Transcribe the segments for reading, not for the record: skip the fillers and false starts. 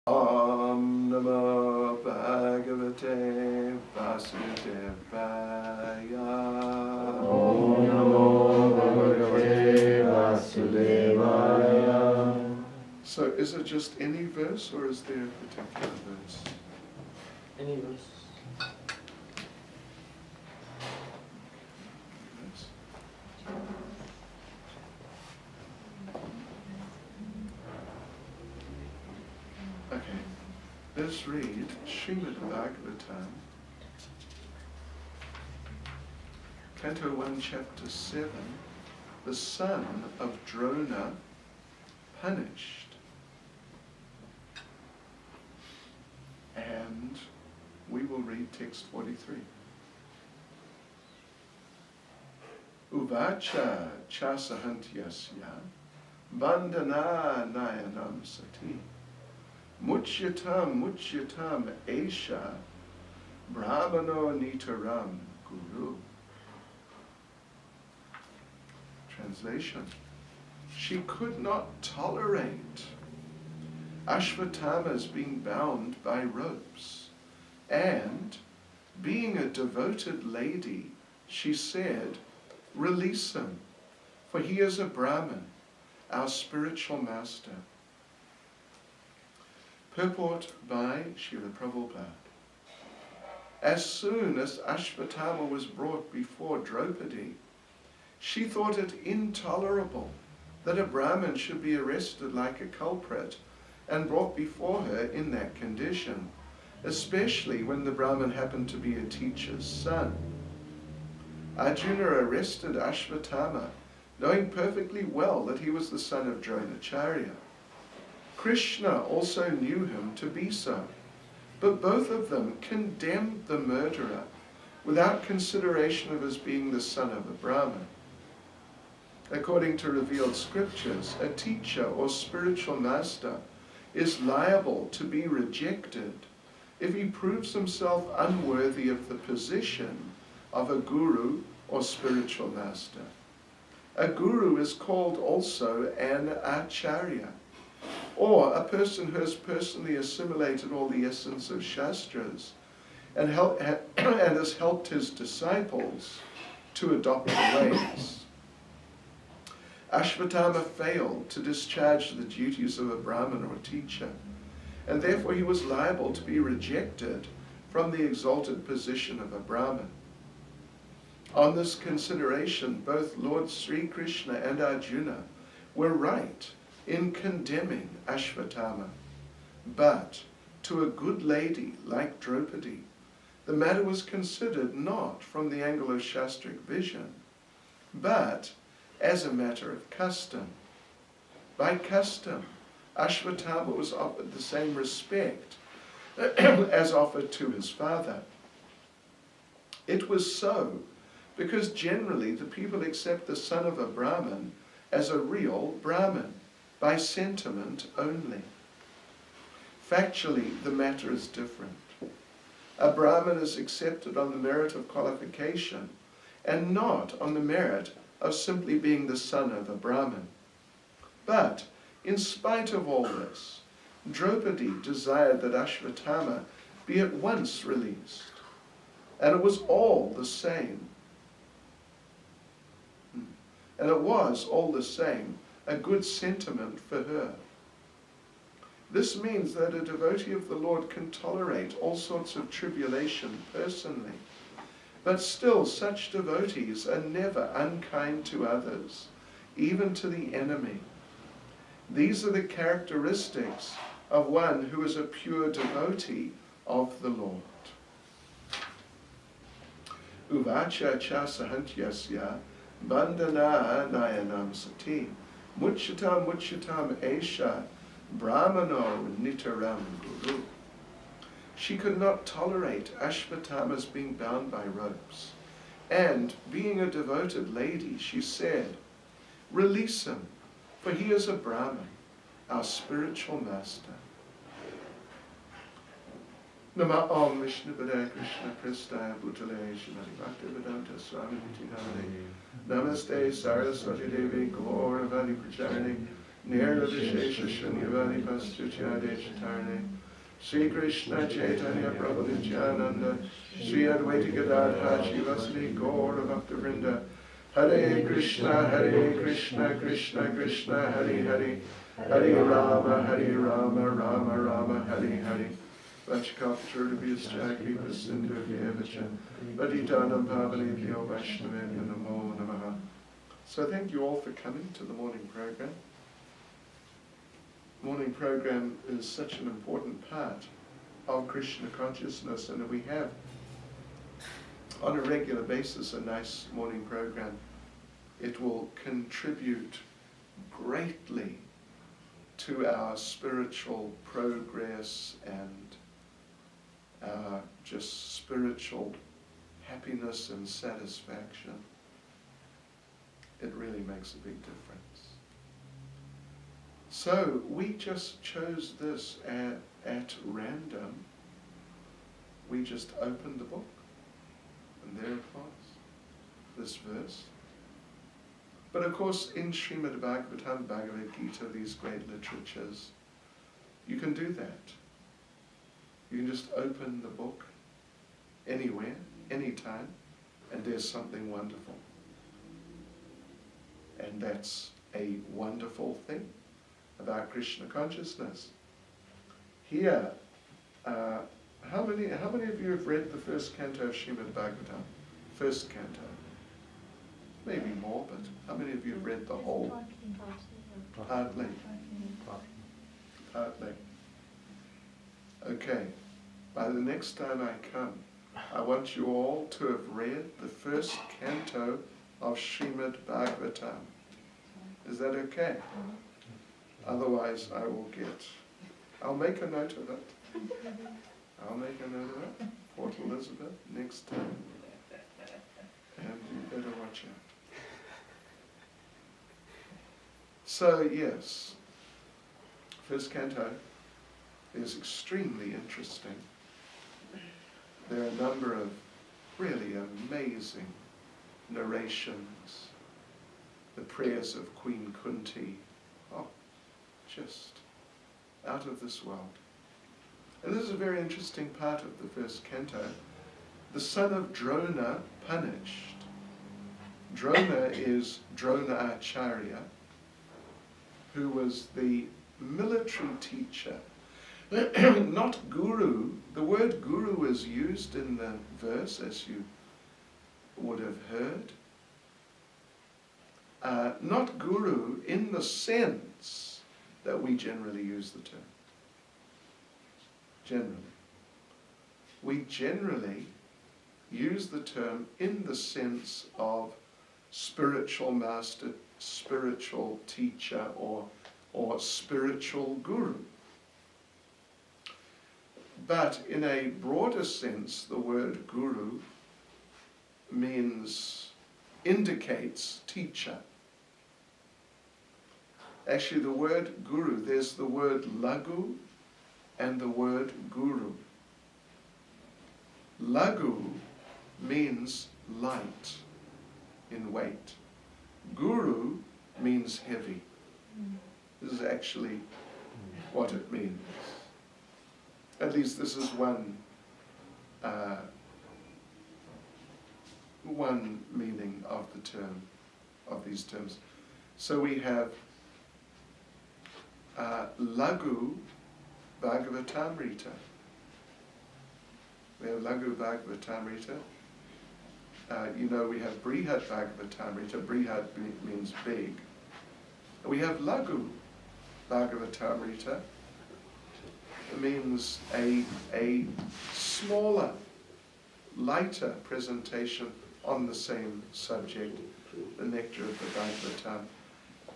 Om Namo Bhagavate Vasudevaya. Om Namo Bhagavate Vasudevaya. So is it just any verse or is there a particular verse? Any verse. Yes. Okay, let's read Srimad Bhagavatam, Canto 1, Chapter 7, the son of Drona punished. And we will read text 43. Uvacha chasahantyasya bandhana nayanam sati muchyatam esha brahmano nitaram guru. Translation: she could not tolerate Ashvatthama's being bound by ropes, and being a devoted lady, she said, "Release him, for he is a Brahmin, our spiritual master." Purport by Srila Prabhupada. As soon as Ashvatthama was brought before Draupadi, she thought it intolerable that a Brahmin should be arrested like a culprit and brought before her in that condition, especially when the Brahmin happened to be a teacher's son. Arjuna arrested Ashvatthama, knowing perfectly well that he was the son of Dronacharya. Krishna also knew him to be so, but both of them condemned the murderer without consideration of his being the son of a Brahmin. According to revealed scriptures, a teacher or spiritual master is liable to be rejected if he proves himself unworthy of the position of a guru or spiritual master. A guru is called also an acharya, or a person who has personally assimilated all the essence of Shastras and has helped his disciples to adopt the ways. Ashvatthama failed to discharge the duties of a Brahmin or teacher, and therefore he was liable to be rejected from the exalted position of a Brahmin. On this consideration, both Lord Sri Krishna and Arjuna were right in condemning Ashvatthama. But to a good lady like Draupadi, the matter was considered not from the angle of Shastric vision, but as a matter of custom. By custom, Ashvatthama was offered the same respect as offered to his father. It was so because generally the people accept the son of a Brahmin as a real Brahmin, by sentiment only. Factually, the matter is different. A Brahmin is accepted on the merit of qualification and not on the merit of simply being the son of a Brahmin. But, in spite of all this, Draupadi desired that Ashvatthama be at once released, and it was all the same. And it was all the same a good sentiment for her. This means that a devotee of the Lord can tolerate all sorts of tribulation personally, but still such devotees are never unkind to others, even to the enemy. These are the characteristics of one who is a pure devotee of the Lord. Uvacha cha sahantyasya bandhana nayanam sati muchyatam esha brahmano nitaram guru. She could not tolerate Ashvatthama's being bound by ropes, and being a devoted lady, she said, "Release him, for he is a Brahmin, our spiritual master." Nama Om Vishnu Padaya Krishna Prestaya Bhutale Shrimati Bhaktivedanta Swami Nityanande Namaste Saraswati Devi Gauravani Pracharane Nirda Vishesha Shunyavadi Pastuchya Deshatarne, Sri Krishna Chaitanya Prabhu Nityananda, Sri Advaita Gadadhar Shivasri Gaura Bhaktivinoda, Hare Krishna, Krishna Krishna, Hare Hare, Hare Rama, Rama Rama, Hare Hare. Vachikapachurabhyascha Kripasindhuvyevacha Patitanam Pavanebhyo Vaishnavebhyo Namo Namaha. So thank you all for coming to the morning program. Morning program is such an important part of Krishna consciousness, and we have on a regular basis a nice morning program. It will contribute greatly to our spiritual progress and our just spiritual happiness and satisfaction. It really makes a big difference. So we just chose this at random. We just opened the book, and there it was, this verse. But of course, in Srimad Bhagavatam, Bhagavad Gita, these great literatures, you can do that. You can just open the book anywhere, anytime, and there's something wonderful. And that's a wonderful thing about Krishna consciousness. Here, how many of you have read the first canto of Srimad Bhagavatam? First canto. Maybe more, but how many of you have read the whole? Partly. Partly. Okay. By the next time I come, I want you all to have read the first canto of Srimad Bhagavatam. Is that okay? Otherwise I'll make a note of it. I'll make a note of it. Port Elizabeth, next time. And you better watch out. So yes, first canto is extremely interesting. There are a number of really amazing narrations. The prayers of Queen Kunti, just out of this world. And this is a very interesting part of the first canto. The son of Drona punished. Drona is Drona Acharya, who was the military teacher. Not guru. The word guru is used in the verse, as you would have heard. Not guru in the sense that we generally use the term. Generally. We generally use the term in the sense of spiritual master, spiritual teacher, or spiritual guru. But in a broader sense, the word guru indicates teacher. Actually, the word guru, there's the word lagu and the word guru. Lagu means light in weight. Guru means heavy. This is actually what it means. At least this is one meaning of the term, of these terms. So we have Lagu Bhagavatamrita. We have Lagu Bhagavatamrita. We have Brihad Bhagavatamrita. Brihad means big. We have Lagu Bhagavatamrita. It means a smaller, lighter presentation on the same subject, the nectar of the Bhagavatam.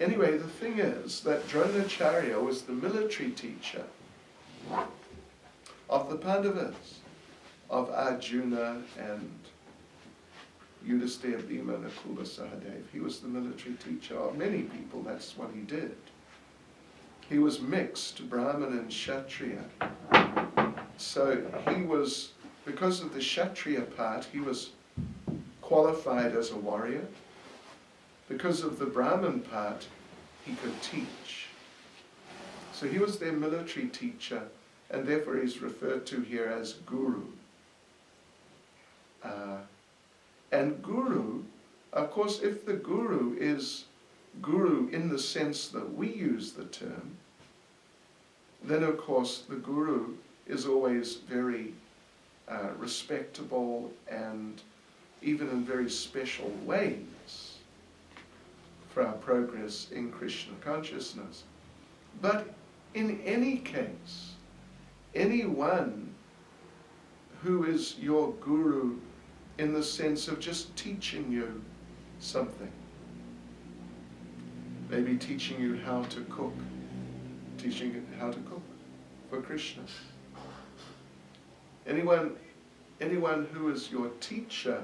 Anyway, the thing is that Dronacharya was the military teacher of the Pandavas, of Arjuna and Yudhisthira, Bhima, Nakula, Sahadev. He was the military teacher of many people. That's what he did. He was mixed, Brahmin and Kshatriya. So he was, because of the Kshatriya part, he was qualified as a warrior. Because of the Brahmin part, he could teach. So he was their military teacher, and therefore he's referred to here as Guru. And Guru, of course, if the Guru is Guru in the sense that we use the term, then of course the Guru is always very respectable and even in very special ways for our progress in Krishna consciousness. But in any case, anyone who is your Guru in the sense of just teaching you something, maybe teaching you how to cook, teaching you how to cook for Krishna. Anyone who is your teacher,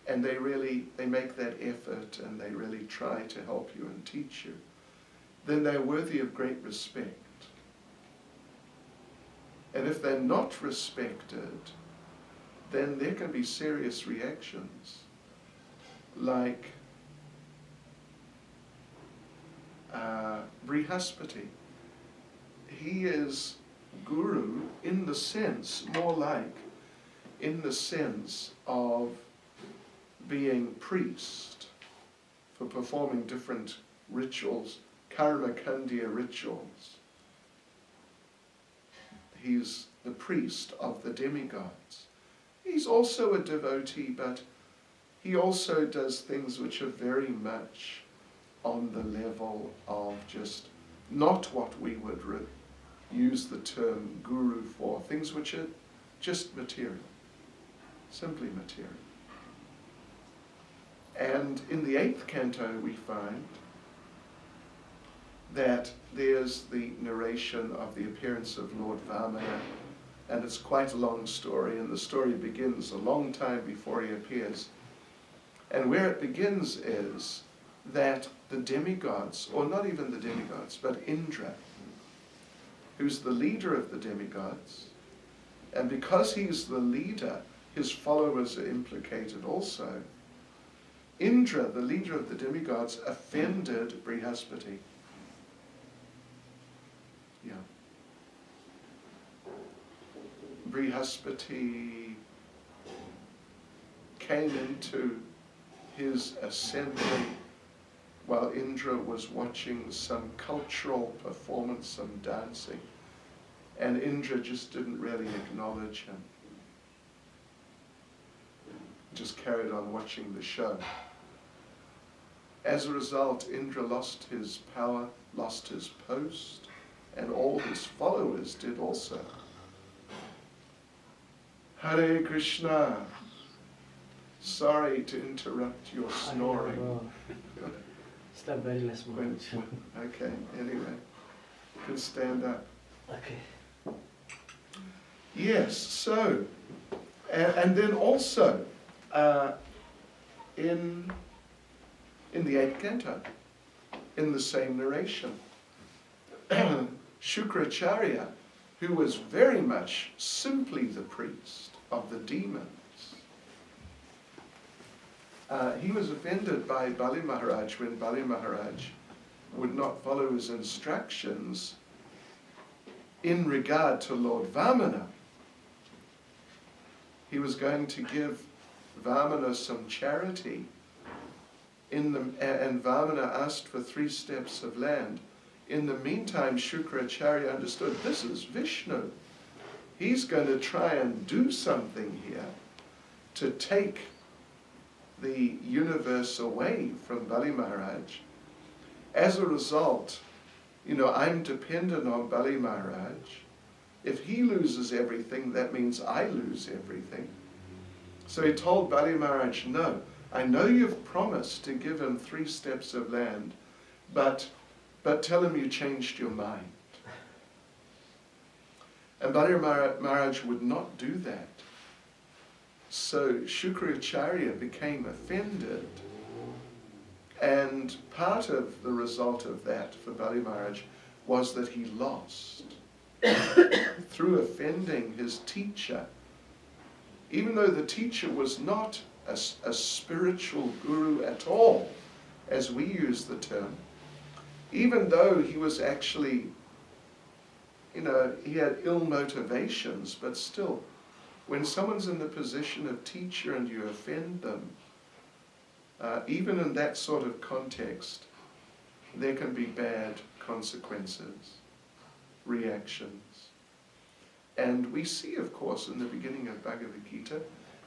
and they make that effort and they really try to help you and teach you, then they're worthy of great respect. And if they're not respected, then there can be serious reactions, like Brihaspati. He is Guru in the sense, more like in the sense of being priest for performing different rituals, karma kandya rituals. He's the priest of the demigods. He's also a devotee, but he also does things which are very much on the level of just not what we would use the term guru for, things which are just material, simply material. And in the 8th canto we find that there's the narration of the appearance of Lord Vamana, and it's quite a long story, and the story begins a long time before he appears. And where it begins is that the demigods, or not even the demigods, but Indra, who's the leader of the demigods, and because he's the leader, his followers are implicated also. Indra, the leader of the demigods, offended Brihaspati. Yeah. Brihaspati came into his assembly while Indra was watching some cultural performance, some dancing, and Indra just didn't really acknowledge him. Just carried on watching the show. As a result, Indra lost his power, lost his post, and all his followers did also. Hare Krishna. Sorry to interrupt your snoring. Stop very less moment. Okay, anyway. You can stand up. Okay. Yes, so, and then also, in the 8th canto, in the same narration, Shukracharya, who was very much simply the priest of the demons, he was offended by Bali Maharaj when Bali Maharaj would not follow his instructions in regard to Lord Vamana. He was going to give Vamana some charity, and Vamana asked for 3 steps of land. In the meantime, Shukracharya understood this is Vishnu. He's going to try and do something here to take the universe away from Bali Maharaj. As a result, I'm dependent on Bali Maharaj. If he loses everything, that means I lose everything. So he told Bali Maharaj, no, I know you've promised to give him 3 steps of land, but tell him you changed your mind. And Bali Maharaj would not do that. So Shukracharya became offended, and part of the result of that for Bali Maharaj was that he lost through offending his teacher. Even though the teacher was not a spiritual guru at all, as we use the term, even though he was actually, he had ill motivations, but still, when someone's in the position of teacher and you offend them, even in that sort of context, there can be bad consequences, reactions. And we see, of course, in the beginning of Bhagavad Gita,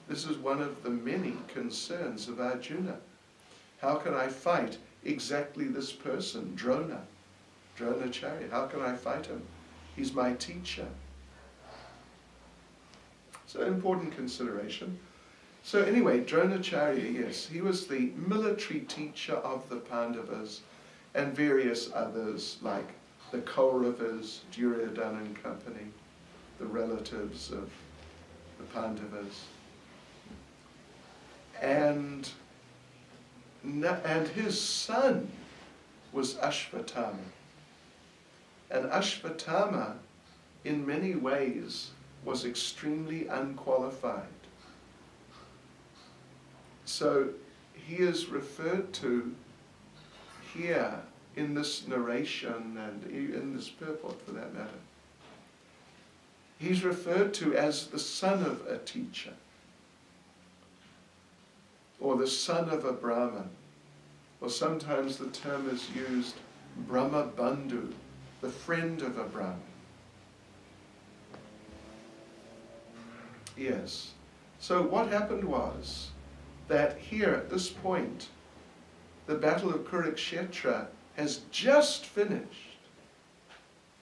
this is one of the many concerns of Arjuna. How can I fight exactly this person, Dronacharya? How can I fight him? He's my teacher. So important consideration. So anyway, Dronacharya, yes, he was the military teacher of the Pandavas and various others like the Kauravas, Duryodhana and company, the relatives of the Pandavas. And his son was Ashvatthama. And Ashvatthama, in many ways, was extremely unqualified. So he is referred to here in this narration and in this purport for that matter. He's referred to as the son of a teacher, or the son of a Brahman, or sometimes the term is used Brahma Bandhu, the friend of a Brahmin. Yes. So what happened was that here at this point, the Battle of Kurukshetra has just finished,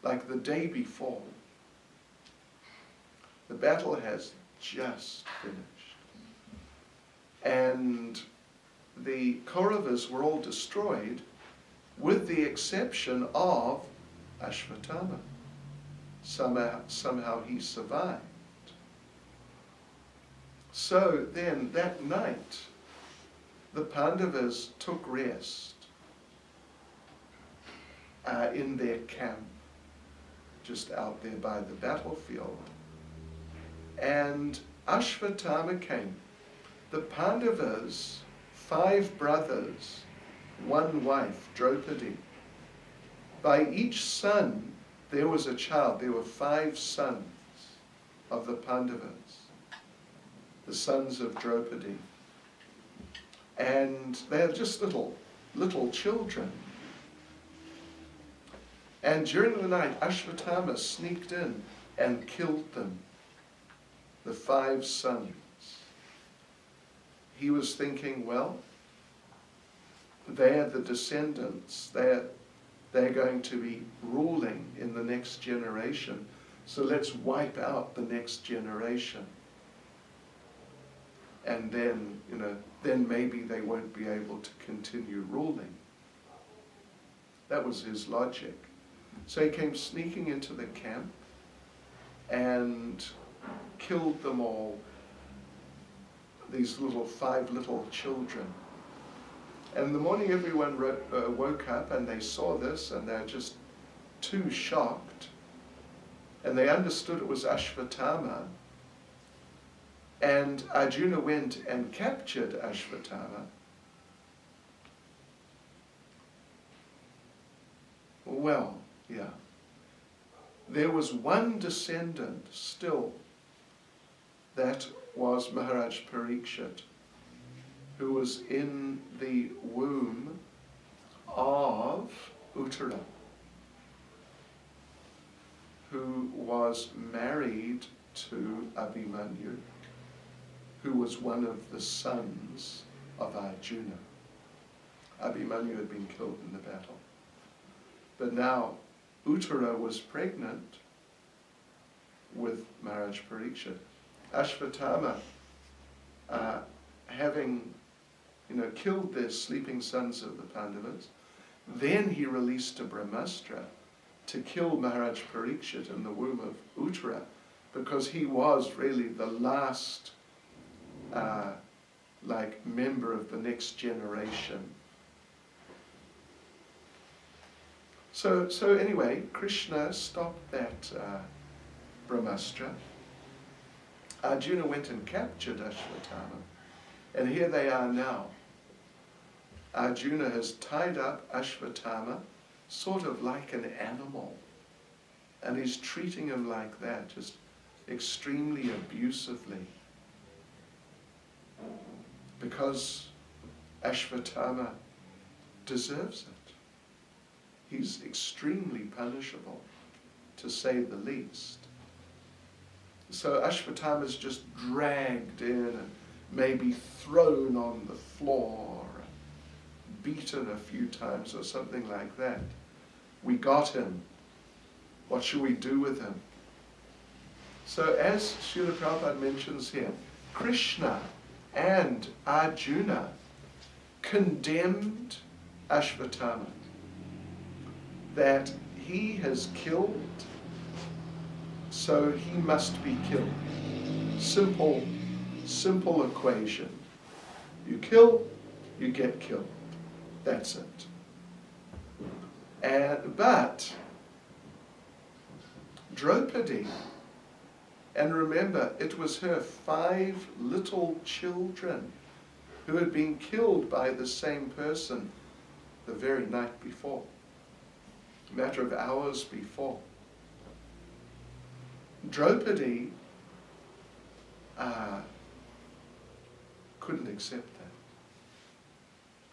like the day before. The battle has just finished. And the Kauravas were all destroyed, with the exception of Ashvatthama. Somehow he survived. So then that night, the Pandavas took rest in their camp, just out there by the battlefield. And Ashvatthama came. The Pandavas, 5 brothers, 1 wife, Draupadi. By each son there was a child. There were 5 sons of the Pandavas, the sons of Draupadi. And they're just little children. And during the night, Ashvatthama sneaked in and killed them, the 5 sons. He was thinking, well, they're the descendants. They're going to be ruling in the next generation. So let's wipe out the next generation. And then, then maybe they won't be able to continue ruling. That was his logic. So he came sneaking into the camp and killed them all, these 5 little children. And in the morning everyone woke up and they saw this and they're just too shocked. And they understood it was Ashvatthama. And Arjuna went and captured Ashvatthama. Well, yeah. There was one descendant still, that was Maharaj Parikshit, who was in the womb of Uttara, who was married to Abhimanyu, who was one of the sons of Arjuna. Abhimanyu had been killed in the battle. But now Uttara was pregnant with Maharaj Parikshit. Ashvatthama, having killed the sleeping sons of the Pandavas, then he released a Brahmastra to kill Maharaj Parikshit in the womb of Uttara, because he was really the last member of the next generation. So anyway, Krishna stopped that Brahmastra. Arjuna went and captured Ashvatthama, and here they are now. Arjuna has tied up Ashvatthama sort of like an animal. And he's treating him like that, just extremely abusively. Because Ashvatthama deserves it. He's extremely punishable, to say the least. So Ashvatthama is just dragged in and maybe thrown on the floor, beaten a few times or something like that. We got him. What should we do with him? So as Srila Prabhupada mentions here, Krishna and Arjuna condemned Ashvatthama, that he has killed, so he must be killed. Simple equation. You kill, you get killed. That's it. But Draupadi, and remember, it was her 5 little children who had been killed by the same person the very night before, a matter of hours before. Draupadi couldn't accept that.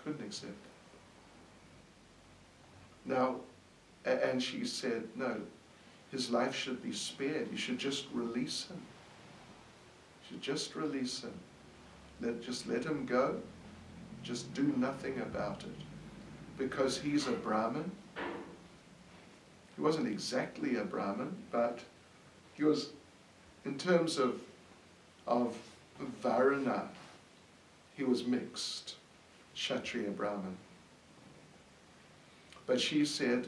Couldn't accept it. Now, and she said, no, his life should be spared. You should just release him. You should just release him. Just let him go. Just do nothing about it. Because he's a Brahmin. He wasn't exactly a Brahmin, but he was, in terms of Varna, he was mixed, Kshatriya Brahmin. But she said,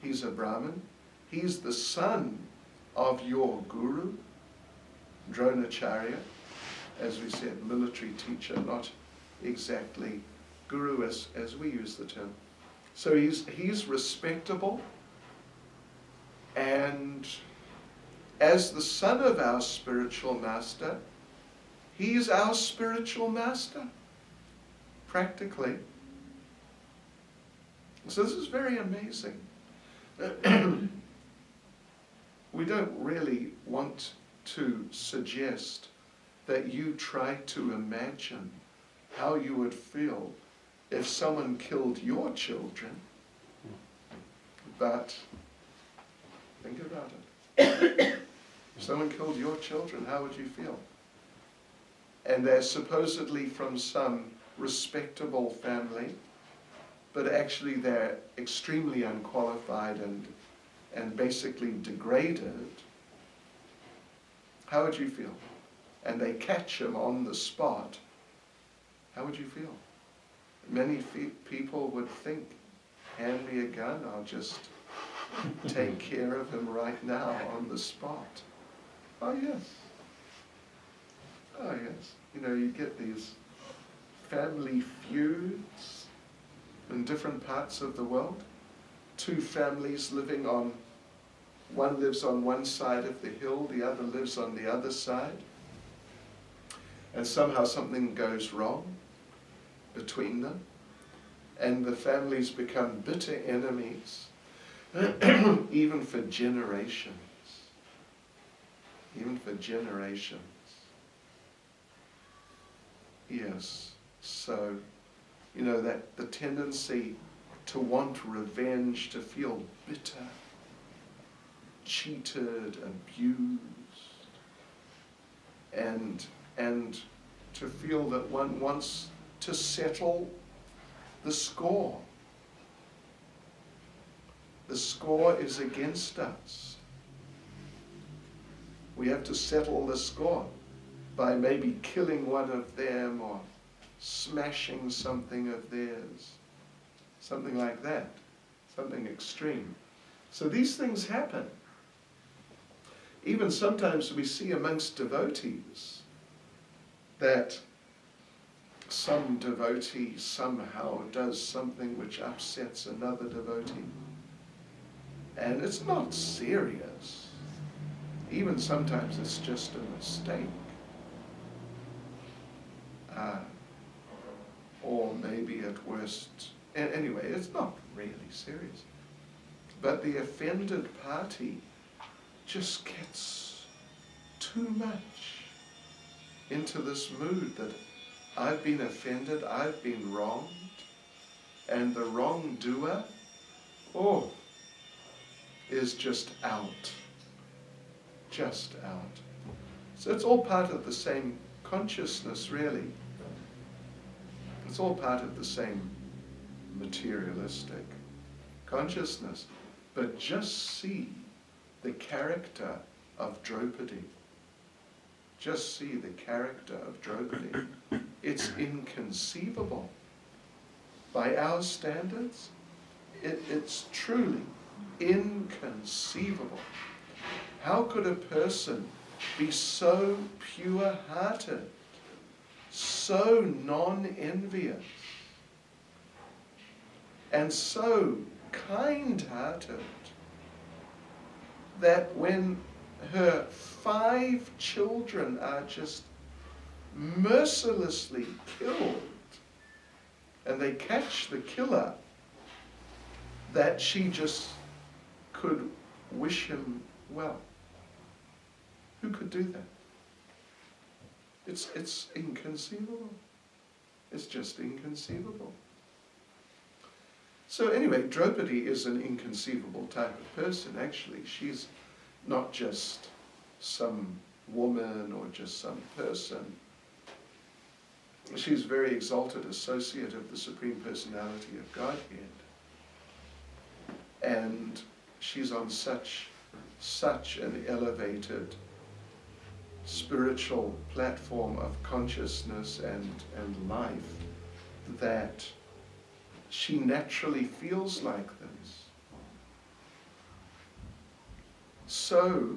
he's a Brahmin, he's the son of your guru, Dronacharya, as we said, military teacher, not exactly guru as we use the term. So he's respectable, and as the son of our spiritual master, he's our spiritual master, practically. So this is very amazing. We don't really want to suggest that you try to imagine how you would feel if someone killed your children, but think about it. If someone killed your children, how would you feel? And they're supposedly from some respectable family, but actually they're extremely unqualified and basically degraded. How would you feel? And they catch him on the spot. How would you feel? Many people would think, hand me a gun, I'll just take care of him right now on the spot. Oh yes. Oh yes. You know, you get these family feuds in different parts of the world. 2 families living on, one lives on one side of the hill, the other lives on the other side. And somehow something goes wrong between them, and the families become bitter enemies, even for generations. Even for generations. Yes, so, you know, that the tendency to want revenge, to feel bitter, cheated, abused, and to feel that one wants to settle the score. The score is against us. We have to settle the score by maybe killing one of them or smashing something of theirs. Something like that. Something extreme. So these things happen. Even sometimes we see amongst devotees that some devotee somehow does something which upsets another devotee. And it's not serious. Even sometimes it's just a mistake. Or maybe at worst, anyway, it's not really serious. But the offended party just gets too much into this mood that I've been offended, I've been wronged, and the wrongdoer, is just out. Just out. So it's all part of the same consciousness, really. It's all part of the same materialistic consciousness. But just see the character of Draupadi. Just see the character of Draupadi. It's inconceivable. By our standards, it's truly inconceivable. How could a person be so pure-hearted, so non-envious, and so kind-hearted that when her 5 children are just mercilessly killed, and they catch the killer, that she just could wish him well? Who could do that? It's inconceivable. It's just inconceivable. So anyway, Draupadi is an inconceivable type of person, actually. She's not just some woman or just some person. She's a very exalted associate of the Supreme Personality of Godhead. And she's on such an elevated spiritual platform of consciousness and life that she naturally feels like this. So,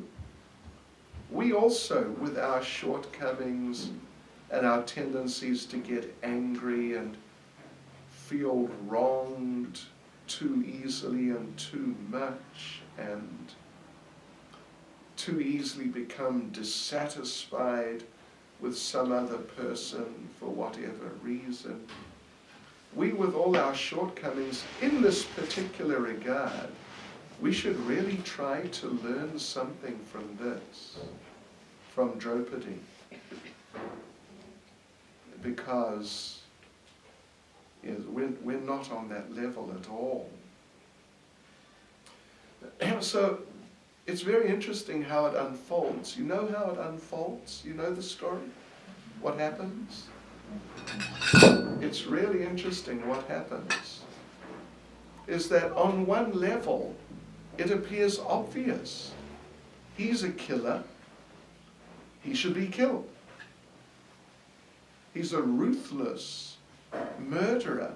we also, with our shortcomings and our tendencies to get angry and feel wronged too easily and too much, and too easily become dissatisfied with some other person for whatever reason, we, with all our shortcomings in this particular regard, we should really try to learn something from this, from Draupadi, because we're not on that level at all. So it's very interesting how it unfolds. You know how it unfolds? You know the story? What happens? It's really interesting what happens. Is that on one level, it appears obvious. He's a killer. He should be killed. He's a ruthless murderer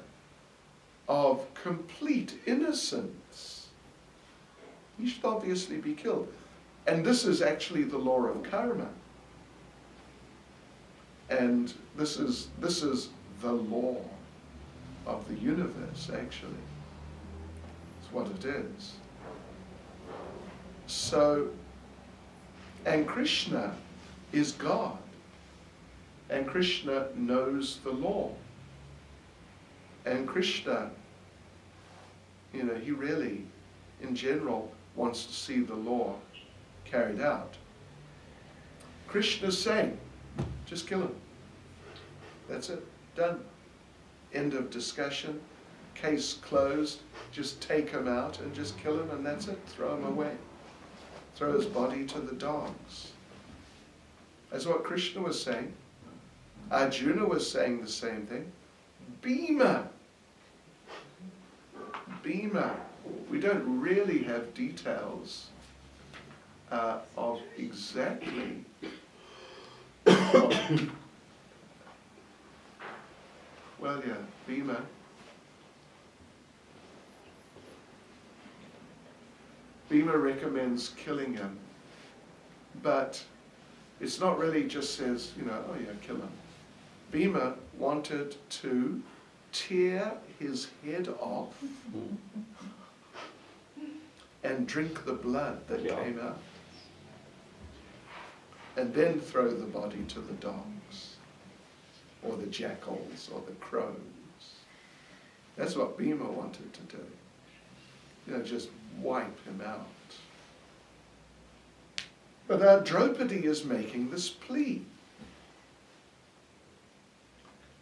of complete innocence. He should obviously be killed. And this is actually the law of karma. And this is the law of the universe, actually. It's what it is. So, and Krishna is God. And Krishna knows the law. And Krishna, he really, in general, wants to see the law carried out. Krishna's saying, just kill him. That's it. Done. End of discussion. Case closed. Just take him out and just kill him, and that's it. Throw him away. Throw his body to the dogs. That's what Krishna was saying. Arjuna was saying the same thing. Bhima. We don't really have details of exactly well, yeah, Bhima. Bhima recommends killing him, but it's not really just says, oh yeah, kill him. Bhima wanted to tear his head off and drink the blood that came out, and then throw the body to the dogs, or the jackals, or the crows. That's what Bhima wanted to do. Just wipe him out. But Draupadi is making this plea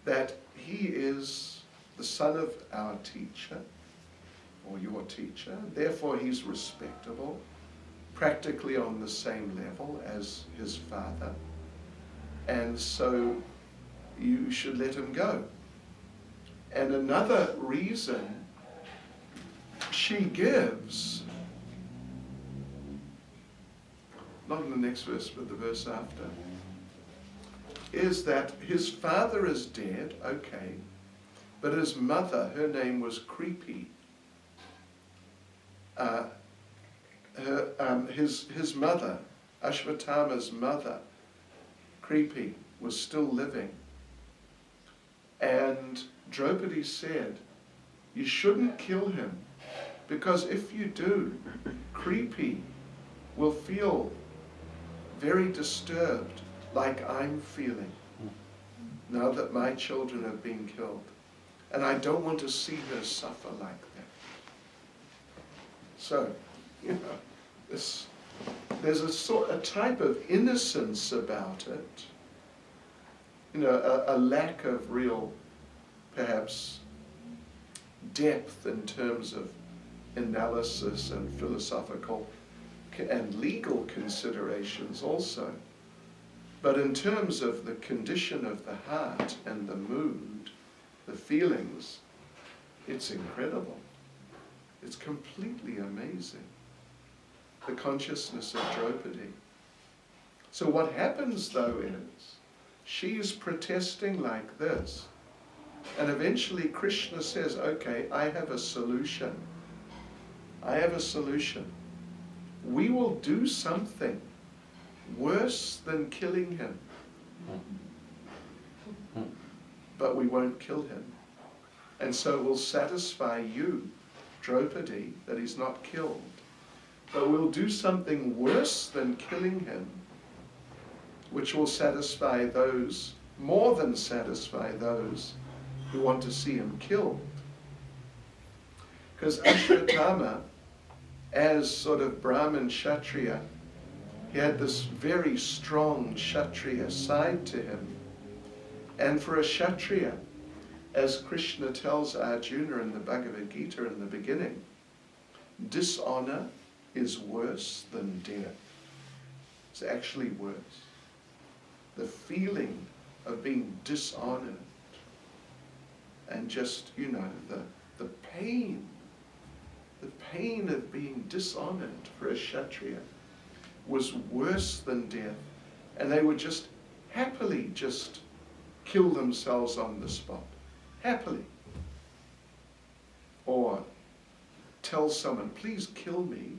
that he is the son of our teacher, or your teacher, therefore he's respectable, practically on the same level as his father, and so you should let him go. And another reason she gives, not in the next verse, but the verse after, is that his father is dead, okay, but his mother, her name was Creepy. His mother, Ashvatthama's mother, Creepy, was still living. And Draupadi said, you shouldn't kill him, because if you do, Creepy will feel very disturbed, like I'm feeling, now that my children have been killed. And I don't want to see her suffer like that. So, you know, there's a type of innocence about it, you know, a lack of real, perhaps, depth in terms of analysis and philosophical and legal considerations also. But in terms of the condition of the heart and the mood, the feelings, it's incredible. It's completely amazing, the consciousness of Draupadi. So what happens though is, she's protesting like this, and eventually Krishna says, okay, I have a solution. I have a solution. We will do something worse than killing him. But we won't kill him. And so we'll satisfy you, Draupadi, that he's not killed. But we'll do something worse than killing him, which will satisfy those, more than satisfy those who want to see him killed. Because Ashvatthama, as sort of Brahmin Kshatriya, he had this very strong Kshatriya side to him. And for a Kshatriya, as Krishna tells Arjuna in the Bhagavad Gita in the beginning, dishonor is worse than death. It's actually worse. The feeling of being dishonored and just, you know, the pain of being dishonored for a Kshatriya was worse than death. And they would just happily just kill themselves on the spot. Happily. Or tell someone, please kill me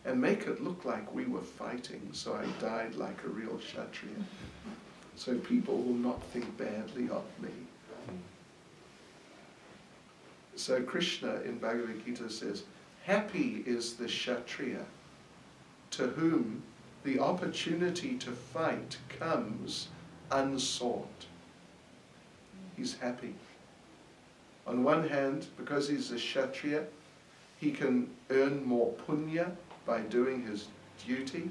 and make it look like we were fighting, so I died like a real Kshatriya, so people will not think badly of me. So Krishna in Bhagavad Gita says, happy is the Kshatriya to whom the opportunity to fight comes unsought. He's happy. On one hand, because he's a Kshatriya, he can earn more punya by doing his duty.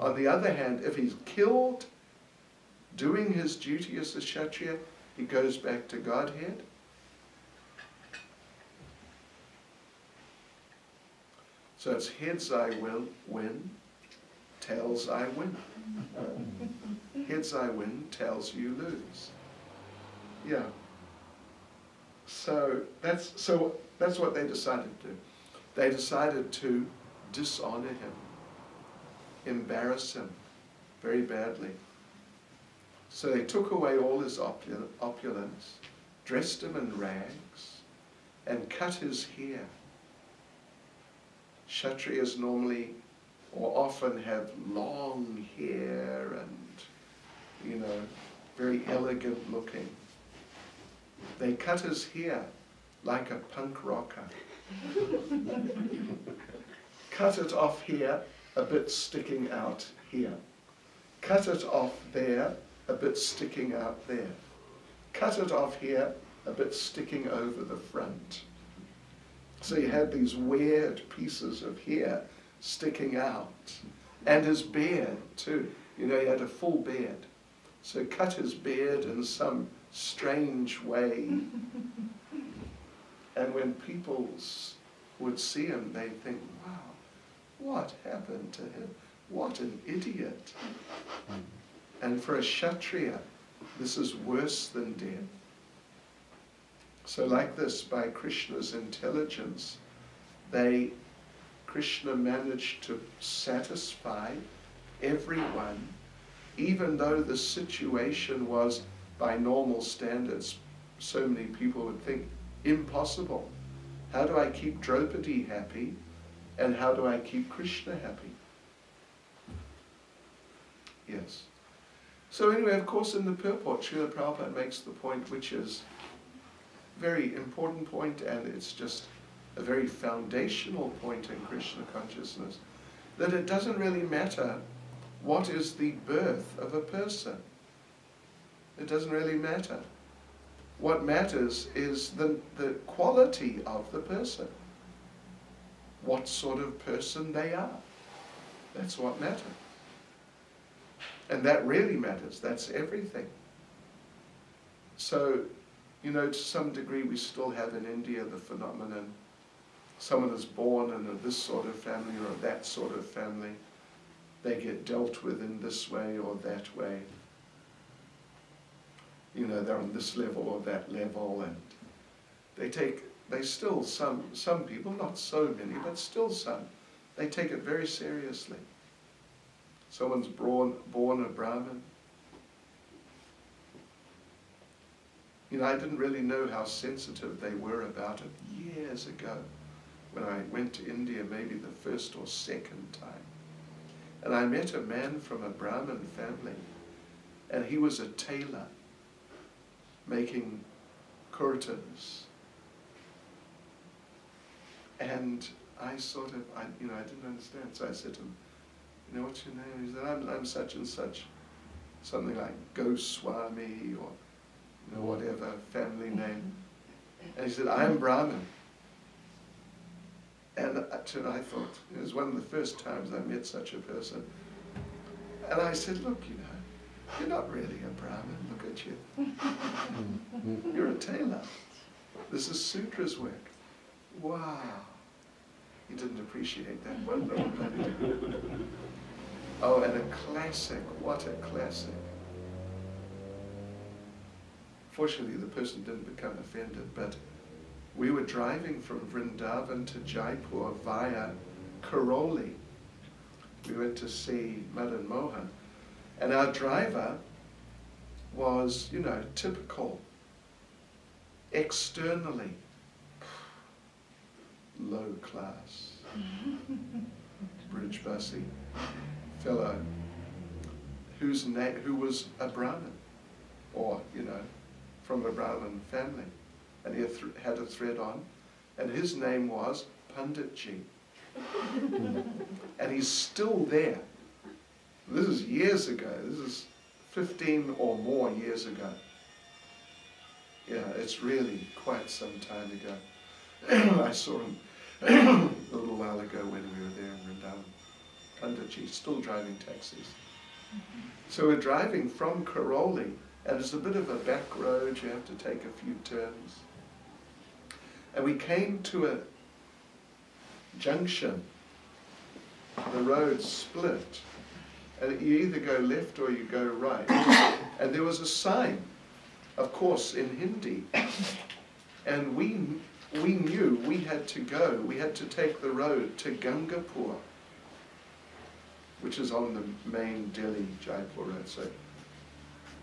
On the other hand, if he's killed doing his duty as a Kshatriya, he goes back to Godhead. So it's heads I will win, tails I win. Heads I win, tails you lose. Yeah. So that's what they decided to do. They decided to dishonor him, embarrass him very badly. So they took away all his opulence, dressed him in rags, and cut his hair. Kshatriyas normally or often have long hair and, you know, very elegant looking. They cut his hair like a punk rocker. Cut it off here, a bit sticking out here. Cut it off there, a bit sticking out there. Cut it off here, a bit sticking over the front. So he had these weird pieces of hair sticking out. And his beard too. You know, he had a full beard. So cut his beard in some strange way. And when people would see him, they'd think, wow, what happened to him? What an idiot. And for a Kshatriya, this is worse than death. So like this, by Krishna's intelligence, Krishna managed to satisfy everyone, even though the situation was, by normal standards, so many people would think, impossible. How do I keep Draupadi happy? And how do I keep Krishna happy? Yes. So anyway, of course, in the purport, Srila Prabhupada makes the point, which is a very important point, and it's just a very foundational point in Krishna consciousness, that it doesn't really matter what is the birth of a person. It doesn't really matter. What matters is the quality of the person. What sort of person they are. That's what matters. And that really matters. That's everything. So, you know, to some degree we still have in India the phenomenon, someone is born in this sort of family or that sort of family. They get dealt with in this way or that way. You know, they're on this level or that level, and they still, some people, not so many, but still some, they take it very seriously. Someone's born a Brahmin. You know, I didn't really know how sensitive they were about it years ago when I went to India, maybe the first or second time. And I met a man from a Brahmin family, and he was a tailor making kurtas. And I didn't understand. So I said to him, you know, what's your name? He said, I'm such and such, something like Goswami or, you know, whatever family name. And he said, I'm Brahmin. And I thought, it was one of the first times I met such a person. And I said, look, you know, you're not really a Brahmin, look at you. You're a tailor. This is Sutra's work. Wow. He didn't appreciate that one little bit. Oh, and a classic, what a classic. Fortunately, the person didn't become offended, but we were driving from Vrindavan to Jaipur via Karoli. We went to see Madan Mohan, and our driver was, you know, typical, externally, low class, Brijbasi fellow, who was a Brahmin, or, you know, from a Brahmin family. And he had a thread on, and his name was Panditji. And he's still there. This is years ago. This is 15 or more years ago. Yeah, it's really quite some time ago. I saw him a little while ago when we were there in Vrindavan. Panditji, still driving taxis. So we're driving from Karoli, and it's a bit of a back road. You have to take a few turns. And we came to a junction. The road split, and you either go left or you go right. And there was a sign, of course, in Hindi. And we knew we had to take the road to Gangapur, which is on the main Delhi-Jaipur road.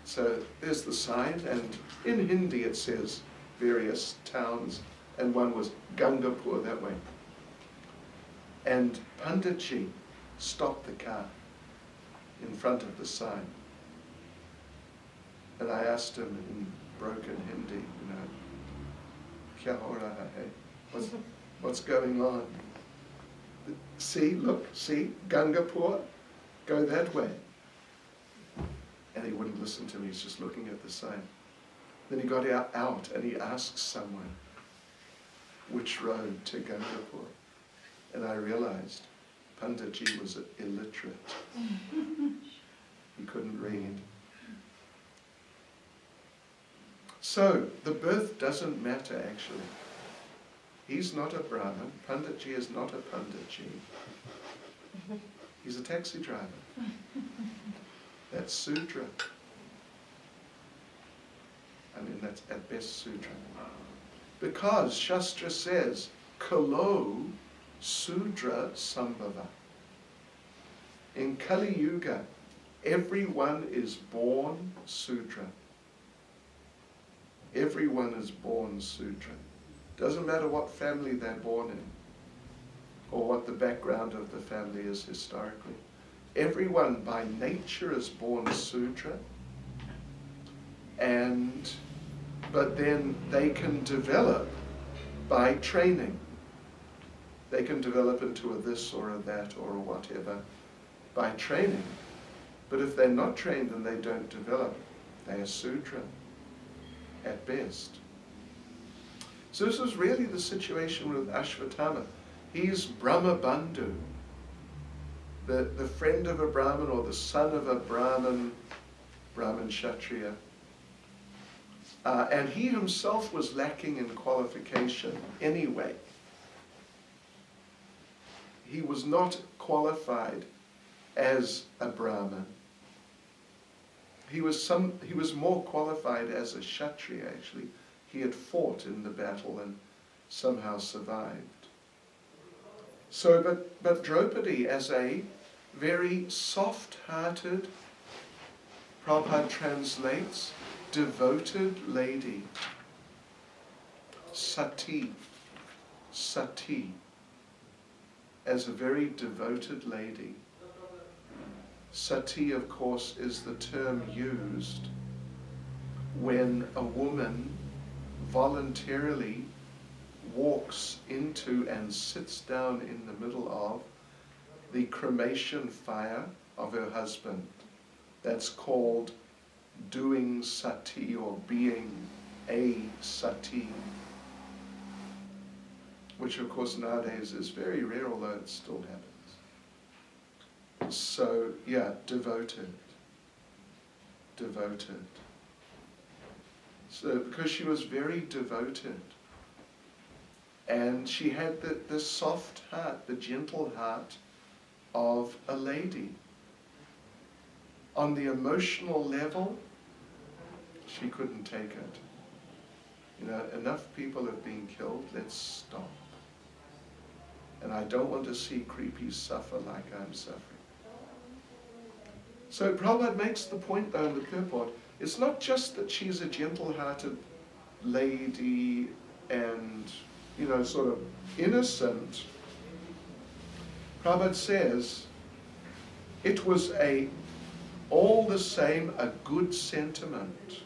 So there's the sign, and in Hindi it says various towns, and one was Gangapur that way. And Panditji stopped the car in front of the sign. And I asked him in broken Hindi, you know, Kya ho raha hai? What's going on? See, look, see, Gangapur, go that way. And he wouldn't listen to me, he's just looking at the sign. Then he got out and he asked someone, which road to Gangapur. And I realized Panditji was illiterate. He couldn't read. So, the birth doesn't matter actually. He's not a Brahmin. Panditji is not a Panditji. He's a taxi driver. That's Sudra. I mean, that's at best Sudra. Because Shastra says, Kalo Sudra Sambhava. In Kali Yuga, everyone is born Sudra. Everyone is born Sudra. Doesn't matter what family they're born in, or what the background of the family is historically. Everyone by nature is born Sudra, but then they can develop by training. They can develop into a this or a that or a whatever by training. But if they're not trained and they don't develop, they are Sudra at best. So this is really the situation with Ashvatthama. He's Brahma Bandhu, the friend of a Brahmin or the son of a Brahmin Kshatriya. And he himself was lacking in qualification anyway. He was not qualified as a Brahmin. He was more qualified as a Kshatriya actually. He had fought in the battle and somehow survived. So, but Draupadi as a very soft-hearted, Prabhupada translates, devoted lady, sati, as a very devoted lady. Sati, of course, is the term used when a woman voluntarily walks into and sits down in the middle of the cremation fire of her husband. That's called doing sati or being a sati, which of course nowadays is very rare, although it still happens. So yeah, devoted. So because she was very devoted, and she had the soft heart, the gentle heart of a lady. On the emotional level, she couldn't take it. You know, enough people have been killed, let's stop. And I don't want to see creepies suffer like I'm suffering. So Prabhupada makes the point though in the purport, it's not just that she's a gentle-hearted lady and, you know, sort of innocent. Prabhupada says, it was all the same a good sentiment.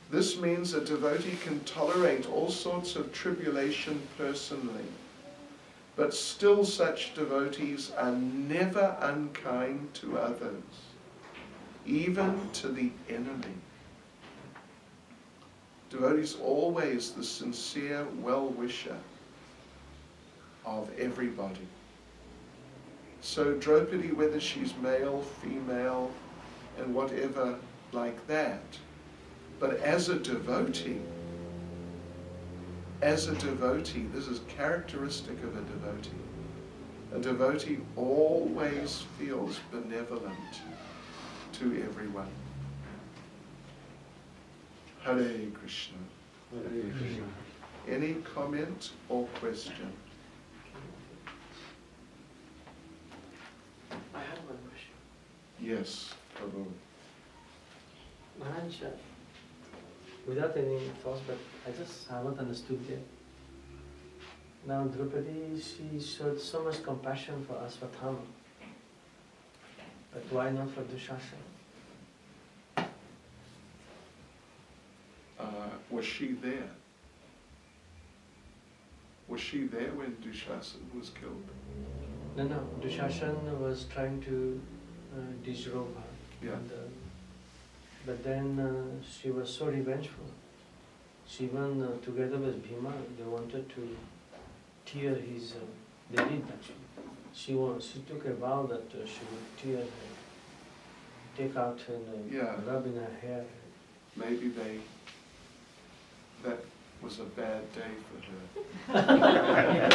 This means a devotee can tolerate all sorts of tribulation personally, but still such devotees are never unkind to others, even to the enemy. Devotees always the sincere well-wisher of everybody. So Draupadi, whether she's male, female, and whatever like that, but as a devotee, this is characteristic of a devotee. A devotee always feels benevolent to everyone. Hare Krishna. Hare Krishna. Any comment or question? I have one question. Yes, Prabhu. Maharaj, without any thoughts, but I just haven't understood yet. Now Draupadi, she showed so much compassion for Ashvatthama. But why not for Dushasana? Was she there? Was she there when Dushasana was killed? No. Dushasana was trying to disrobe her. Yeah. And, but then she was so revengeful. She went together with Bhima. They wanted to tear his. They did actually. She took a vow that she would tear her, take out and Yeah. rub in her hair. Maybe that was a bad day for her.